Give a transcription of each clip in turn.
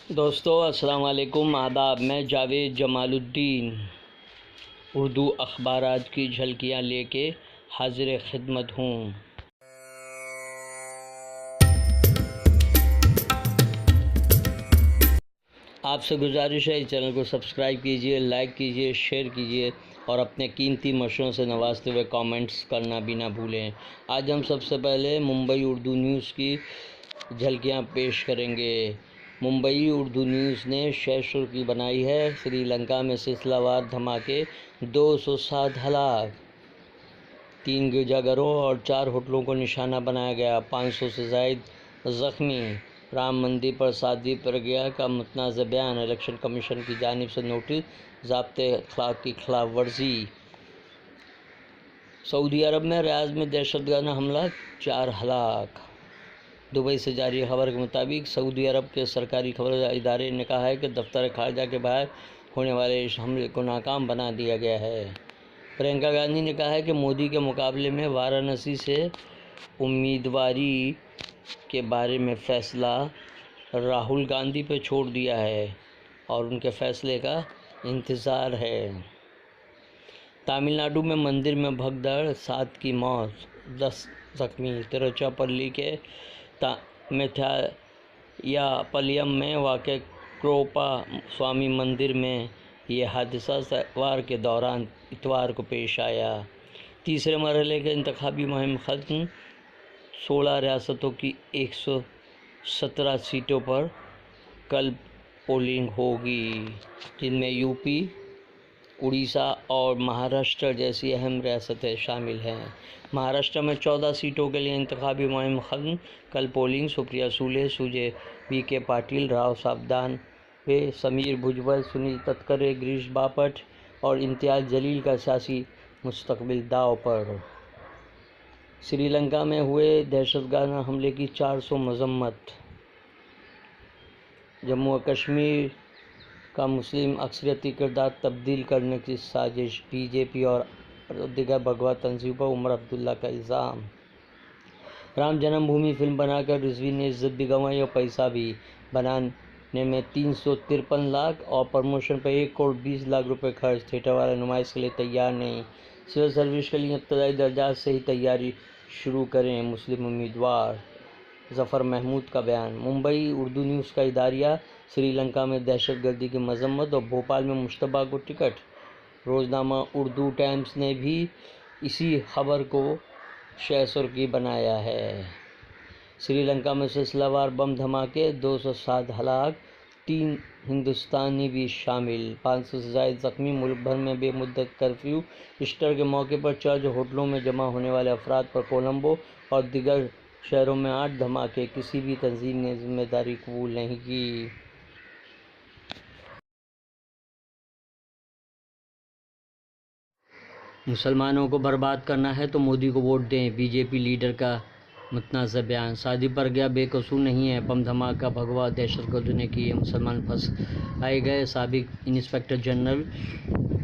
دوستو السلام علیکم، آداب۔ میں جاوید جمال الدین اردو اخبارات کی جھلکیاں لے کے حاضر خدمت ہوں۔ آپ سے گزارش ہے اس چینل کو سبسکرائب کیجئے، لائک کیجئے، شیئر کیجئے اور اپنے قیمتی مشوروں سے نوازتے ہوئے کامنٹس کرنا بھی نہ بھولیں۔ آج ہم سب سے پہلے ممبئی اردو نیوز کی جھلکیاں پیش کریں گے۔ ممبئی اردو نیوز نے شہ سرخی بنائی ہے: سری لنکا میں سلسلہ وار دھماکے، 207 ہلاک، 3 گرجا گھروں اور 4 ہوٹلوں کو نشانہ بنایا گیا، 500 سے زائد زخمی۔ رام مندر پر سادھوی پرگیہ کا متنازع بیان، الیکشن کمیشن کی جانب سے نوٹس، ضابطۂ اخلاق کی خلاف ورزی۔ سعودی عرب میں ریاض میں دہشت گردانہ حملہ، 4 ہلاک۔ دبئی سے جاری خبر کے مطابق سعودی عرب کے سرکاری خبر ادارے نے کہا ہے کہ دفتر خارجہ کے باہر ہونے والے اس حملے کو ناکام بنا دیا گیا ہے۔ پرینکا گاندھی نے کہا ہے کہ مودی کے مقابلے میں وارانسی سے امیدواری کے بارے میں فیصلہ راہل گاندھی پہ چھوڑ دیا ہے اور ان کے فیصلے کا انتظار ہے۔ تامل ناڈو میں مندر میں بھگدڑ، 7 کی موت، 10 زخمی۔ تروچیراپلی کے میتھایا پلیام میں واقع کروپا سوامی مندر میں یہ حادثہ تہوار کے دوران اتوار کو پیش آیا۔ تیسرے مرحلے کے انتخابی مہم ختم، 16 ریاستوں کی 117 سیٹوں پر کل پولنگ ہوگی، جن میں یو پی، اڑیسہ اور مہاراشٹر جیسی اہم ریاستیں شامل ہیں۔ مہاراشٹر میں 14 سیٹوں کے لیے انتخابی مہم ختم، کل پولنگ۔ سپریا سولے، سوجے وی کے پاٹل، راؤ صاحب دانوے، سمیر بھجبل، سنیل تٹکرے، گریش باپٹ اور امتیاز جلیل کا سیاسی مستقبل داؤ پر۔ سری لنکا میں ہوئے دہشت گردانہ حملے کی 400 مذمت۔ جموں و کشمیر کا مسلم اکثریتی کردار تبدیل کرنے کی سازش، بی جے پی اور دیگر بھگوا تنظیموں پر عمر عبداللہ کا الزام۔ رام جنم بھومی فلم بنا کر رضوی نے عزت بھی گنوائی اور پیسہ بھی، بنانے میں 353 لاکھ اور پروموشن پر 1 کروڑ 20 لاکھ روپے خرچ۔ تھیٹر والے نمائش کے لیے تیار نہیں، سول سروس کے لیے ابتدائی درجات سے ہی تیاری شروع کریں، مسلم امیدوار۔ ظفر محمود کا بیان۔ ممبئی اردو نیوز کا اداریہ، سری لنکا میں دہشت گردی کی مذمت اور بھوپال میں مشتبہ کو ٹکٹ۔ روزنامہ اردو ٹائمز نے بھی اسی خبر کو شہ سرخی بنایا ہے۔ سری لنکا میں سلسلہ وار بم دھماکے، 207 ہلاک، 3 ہندوستانی بھی شامل، 500 سے زائد زخمی۔ ملک بھر میں بے مدت کرفیو، ایسٹر کے موقع پر چرچ ہوٹلوں میں جمع ہونے والے افراد پر کولمبو اور دیگر شہروں میں 8 دھماکے، کسی بھی تنظیم نے ذمہ داری قبول نہیں کی۔ مسلمانوں کو برباد کرنا ہے تو مودی کو ووٹ دیں، بی جے پی لیڈر کا متنازع بیان۔ سادھوی پرگیہ بے قصور نہیں ہے، بم دھماکہ بھگوا دہشت گردوں نے کیے، مسلمان پھنسائے گئے۔ سابق inspector general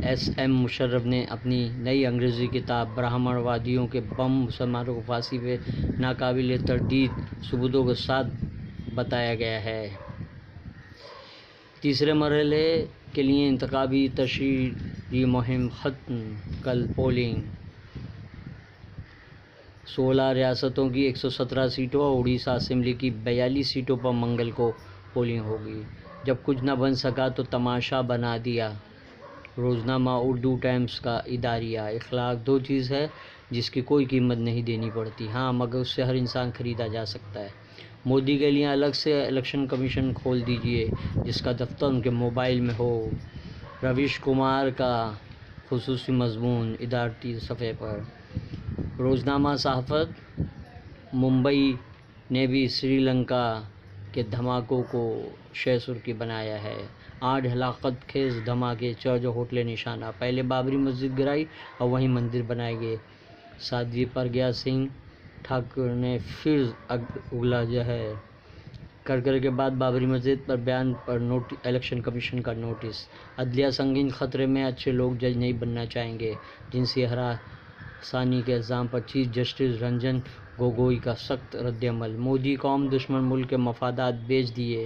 S M Musharraf نے اپنی نئی انگریزی کتاب برہمن وادیوں کے بم مسلمانوں کو پھانسی پہ ناقابل تردید ثبوتوں کے ساتھ بتایا گیا ہے۔ تیسرے مرحلے کے لیے انتخابی تشہیری مہم ختم، کل پولنگ۔ 16 ریاستوں کی 117 سیٹوں اور اڑیسہ اسمبلی کی 42 سیٹوں پر منگل کو پولنگ ہوگی۔ جب کچھ نہ بن سکا تو تماشا بنا دیا۔ روزنامہ اردو ٹائمز کا اداریہ۔ اخلاق 2 چیز ہے جس کی کوئی قیمت نہیں دینی پڑتی، ہاں مگر اس سے ہر انسان خریدا جا سکتا ہے۔ مودی کے لیے الگ سے الیکشن کمیشن کھول دیجیے جس کا دفتر ان کے موبائل میں ہو۔ رویش کمار کا خصوصی مضمون ادارتی صفحے پر۔ روزنامہ صحافت۔ ممبئی نے بھی سری لنکا کے دھماکوں کو شہ سرخی بنایا ہے۔ 8 ہلاکت خیز دھماکے، چرچ اور ہوٹلیں نشانہ، پہلے بابری مسجد گرائی اور وہیں مندر بنائے گئے۔ سادھوی پرگیہ سنگھ ٹھاکر نے پھر اگلا زہر۔ کرکرے کے بعد بابری مسجد پر بیان پر الیکشن کمیشن کا نوٹس۔ عدلیہ سنگین خطرے میں، اچھے لوگ جج نہیں بننا چاہیں گے، جنسی ہراسانی کے الزام پر چیف جسٹس رنجن گوگوئی کا سخت رد عمل۔ مودی قوم دشمن ملک کے مفادات بیچ دیے،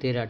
13